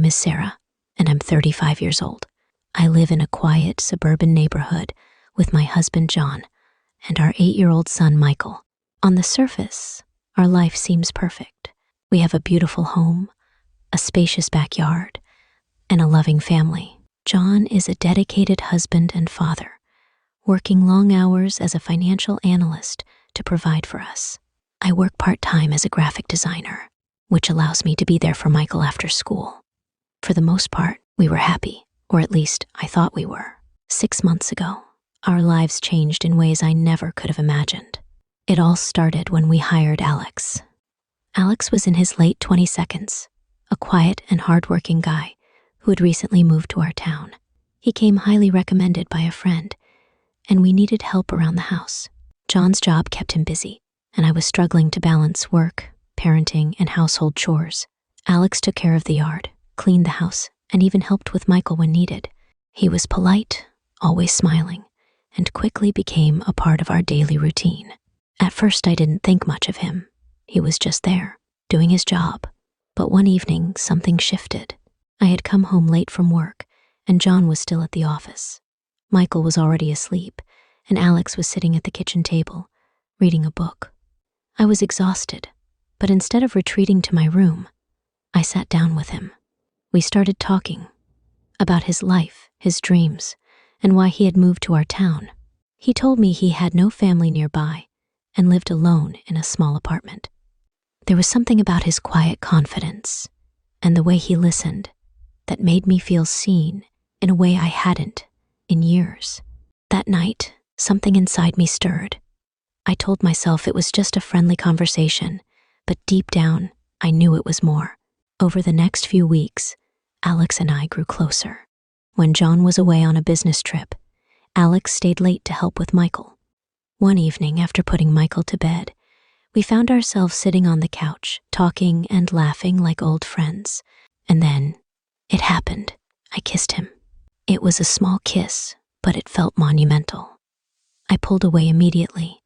is Sarah, and I'm 35 years old. I live in a quiet suburban neighborhood with my husband John and our 8-year-old son Michael. On the surface, our life seems perfect. We have a beautiful home, a spacious backyard, and a loving family. John is a dedicated husband and father, working long hours as a financial analyst to provide for us. I work part-time as a graphic designer, which allows me to be there for Michael after school. For the most part, we were happy, or at least I thought we were. 6 months ago, our lives changed in ways I never could have imagined. It all started when we hired Alex. Alex was in his late 22s, a quiet and hardworking guy who had recently moved to our town. He came highly recommended by a friend, and we needed help around the house. John's job kept him busy, and I was struggling to balance work, parenting, and household chores. Alex took care of the yard, cleaned the house, and even helped with Michael when needed. He was polite, always smiling, and quickly became a part of our daily routine. At first, I didn't think much of him. He was just there, doing his job. But one evening, something shifted. I had come home late from work, and John was still at the office. Michael was already asleep, and Alex was sitting at the kitchen table, reading a book. I was exhausted, but instead of retreating to my room, I sat down with him. We started talking about his life, his dreams, and why he had moved to our town. He told me he had no family nearby and lived alone in a small apartment. There was something about his quiet confidence and the way he listened that made me feel seen in a way I hadn't in years. That night, something inside me stirred. I told myself it was just a friendly conversation, but deep down, I knew it was more. Over the next few weeks, Alex and I grew closer. When John was away on a business trip, Alex stayed late to help with Michael. One evening, after putting Michael to bed, we found ourselves sitting on the couch, talking and laughing like old friends. And then, it happened. I kissed him. It was a small kiss, but it felt monumental. I pulled away immediately,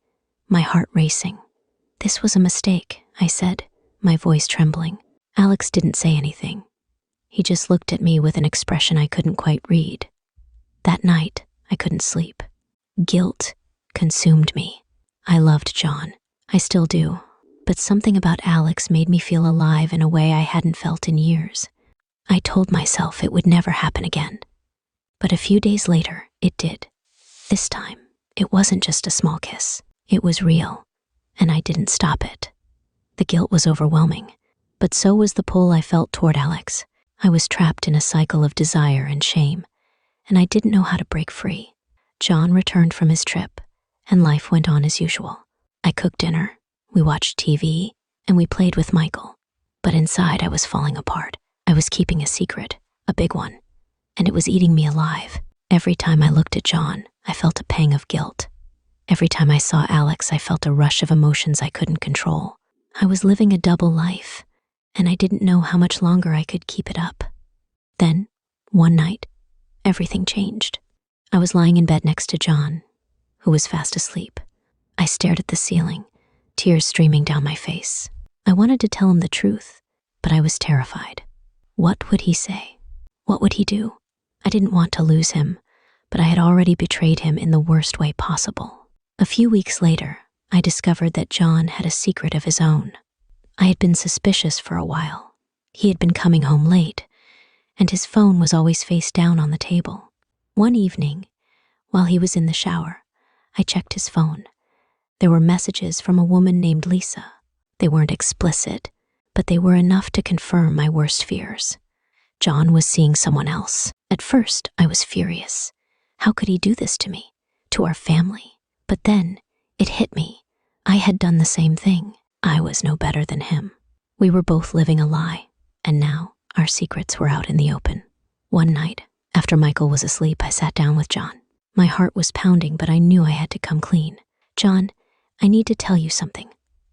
my heart racing. "This was a mistake," I said, my voice trembling. Alex didn't say anything. He just looked at me with an expression I couldn't quite read. That night, I couldn't sleep. Guilt consumed me. I loved John. I still do. But something about Alex made me feel alive in a way I hadn't felt in years. I told myself it would never happen again. But a few days later, it did. This time, it wasn't just a small kiss. It was real, and I didn't stop it. The guilt was overwhelming, but so was the pull I felt toward Alex. I was trapped in a cycle of desire and shame, and I didn't know how to break free. John returned from his trip, and life went on as usual. I cooked dinner, we watched TV, and we played with Michael. But inside, I was falling apart. I was keeping a secret, a big one, and it was eating me alive. Every time I looked at John, I felt a pang of guilt. Every time I saw Alex, I felt a rush of emotions I couldn't control. I was living a double life, and I didn't know how much longer I could keep it up. Then, one night, everything changed. I was lying in bed next to John, who was fast asleep. I stared at the ceiling, tears streaming down my face. I wanted to tell him the truth, but I was terrified. What would he say? What would he do? I didn't want to lose him, but I had already betrayed him in the worst way possible. A few weeks later, I discovered that John had a secret of his own. I had been suspicious for a while. He had been coming home late, and his phone was always face down on the table. One evening, while he was in the shower, I checked his phone. There were messages from a woman named Lisa. They weren't explicit, but they were enough to confirm my worst fears. John was seeing someone else. At first, I was furious. How could he do this to me, to our family? But then, it hit me. I had done the same thing. I was no better than him. We were both living a lie, and now our secrets were out in the open. One night, after Michael was asleep, I sat down with John. My heart was pounding, but I knew I had to come clean. "John, I need to tell you something,"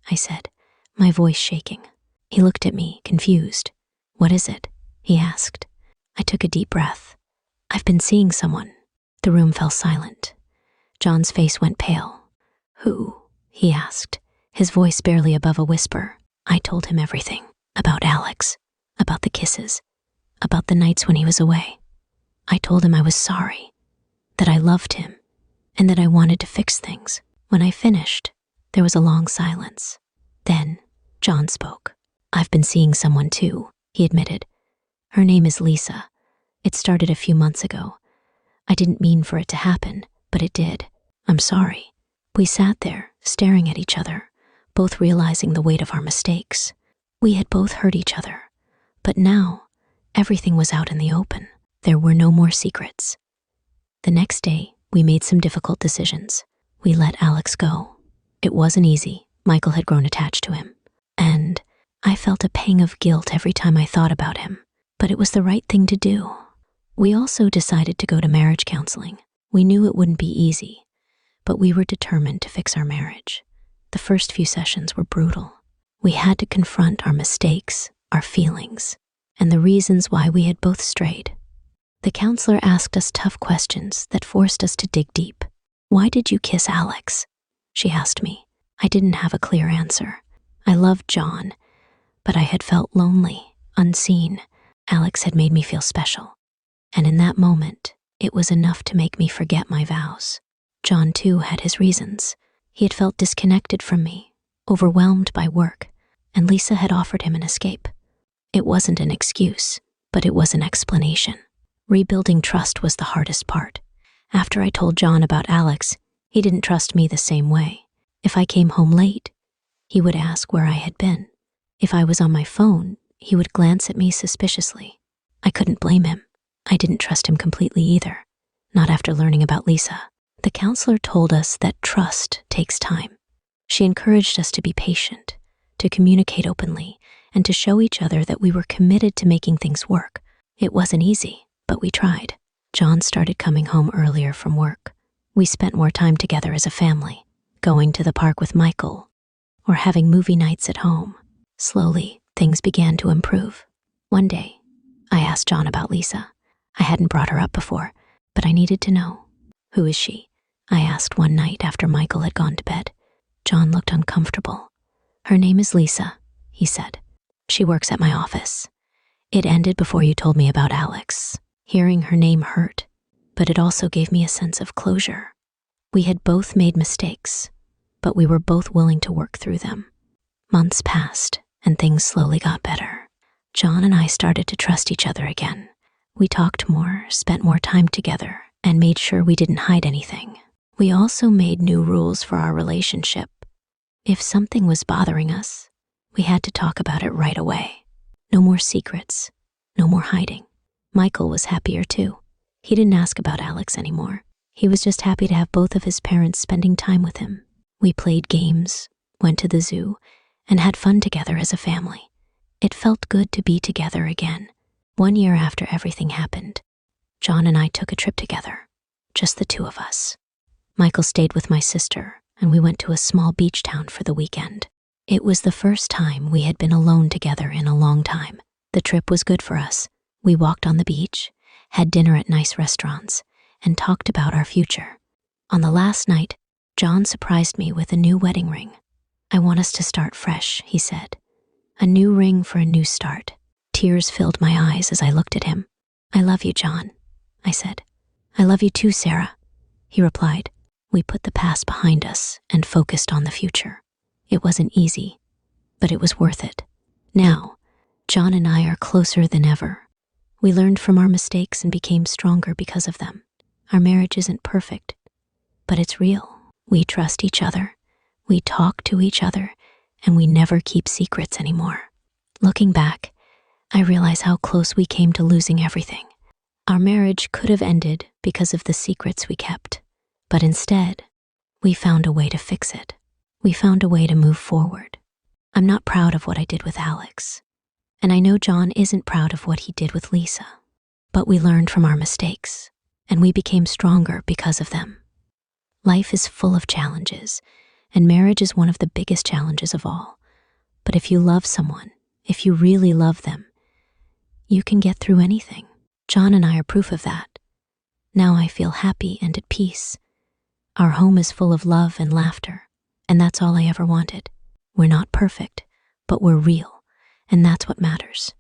I said, my voice shaking. He looked at me, confused. "What is it?" he asked. I took a deep breath. "I've been seeing someone." The room fell silent. John's face went pale. "Who?" he asked, his voice barely above a whisper. I told him everything. About Alex, about the kisses, about the nights when he was away. I told him I was sorry, that I loved him, and that I wanted to fix things. When I finished, there was a long silence. Then, John spoke. "I've been seeing someone too," he admitted. "Her name is Lisa. It started a few months ago. I didn't mean for it to happen, but it did. I'm sorry." We sat there, staring at each other, both realizing the weight of our mistakes. We had both hurt each other, but now everything was out in the open. There were no more secrets. The next day, we made some difficult decisions. We let Alex go. It wasn't easy. Michael had grown attached to him, and I felt a pang of guilt every time I thought about him, but it was the right thing to do. We also decided to go to marriage counseling. We knew it wouldn't be easy, but we were determined to fix our marriage. The first few sessions were brutal. We had to confront our mistakes, our feelings, and the reasons why we had both strayed. The counselor asked us tough questions that forced us to dig deep. "Why did you kiss Alex?" she asked me. I didn't have a clear answer. I loved John, but I had felt lonely, unseen. Alex had made me feel special, and in that moment, it was enough to make me forget my vows. John, too, had his reasons. He had felt disconnected from me, overwhelmed by work, and Lisa had offered him an escape. It wasn't an excuse, but it was an explanation. Rebuilding trust was the hardest part. After I told John about Alex, he didn't trust me the same way. If I came home late, he would ask where I had been. If I was on my phone, he would glance at me suspiciously. I couldn't blame him. I didn't trust him completely either, not after learning about Lisa. The counselor told us that trust takes time. She encouraged us to be patient, to communicate openly, and to show each other that we were committed to making things work. It wasn't easy, but we tried. John started coming home earlier from work. We spent more time together as a family, going to the park with Michael, or having movie nights at home. Slowly, things began to improve. One day, I asked John about Lisa. I hadn't brought her up before, but I needed to know. "Who is she?" I asked one night after Michael had gone to bed. John looked uncomfortable. "Her name is Lisa," he said. "She works at my office. It ended before you told me about Alex." Hearing her name hurt, but it also gave me a sense of closure. We had both made mistakes, but we were both willing to work through them. Months passed, and things slowly got better. John and I started to trust each other again. We talked more, spent more time together, and made sure we didn't hide anything. We also made new rules for our relationship. If something was bothering us, we had to talk about it right away. No more secrets, no more hiding. Michael was happier too. He didn't ask about Alex anymore. He was just happy to have both of his parents spending time with him. We played games, went to the zoo, and had fun together as a family. It felt good to be together again. 1 year after everything happened, John and I took a trip together, just the two of us. Michael stayed with my sister, and we went to a small beach town for the weekend. It was the first time we had been alone together in a long time. The trip was good for us. We walked on the beach, had dinner at nice restaurants, and talked about our future. On the last night, John surprised me with a new wedding ring. "I want us to start fresh," he said. "A new ring for a new start." Tears filled my eyes as I looked at him. "I love you, John," I said. "I love you too, Sarah," he replied. We put the past behind us and focused on the future. It wasn't easy, but it was worth it. Now, John and I are closer than ever. We learned from our mistakes and became stronger because of them. Our marriage isn't perfect, but it's real. We trust each other, we talk to each other, and we never keep secrets anymore. Looking back, I realize how close we came to losing everything. Our marriage could have ended because of the secrets we kept, but instead, we found a way to fix it. We found a way to move forward. I'm not proud of what I did with Alex, and I know John isn't proud of what he did with Lisa, but we learned from our mistakes, and we became stronger because of them. Life is full of challenges, and marriage is one of the biggest challenges of all. But if you love someone, if you really love them, you can get through anything. John and I are proof of that. Now I feel happy and at peace. Our home is full of love and laughter, and that's all I ever wanted. We're not perfect, but we're real, and that's what matters.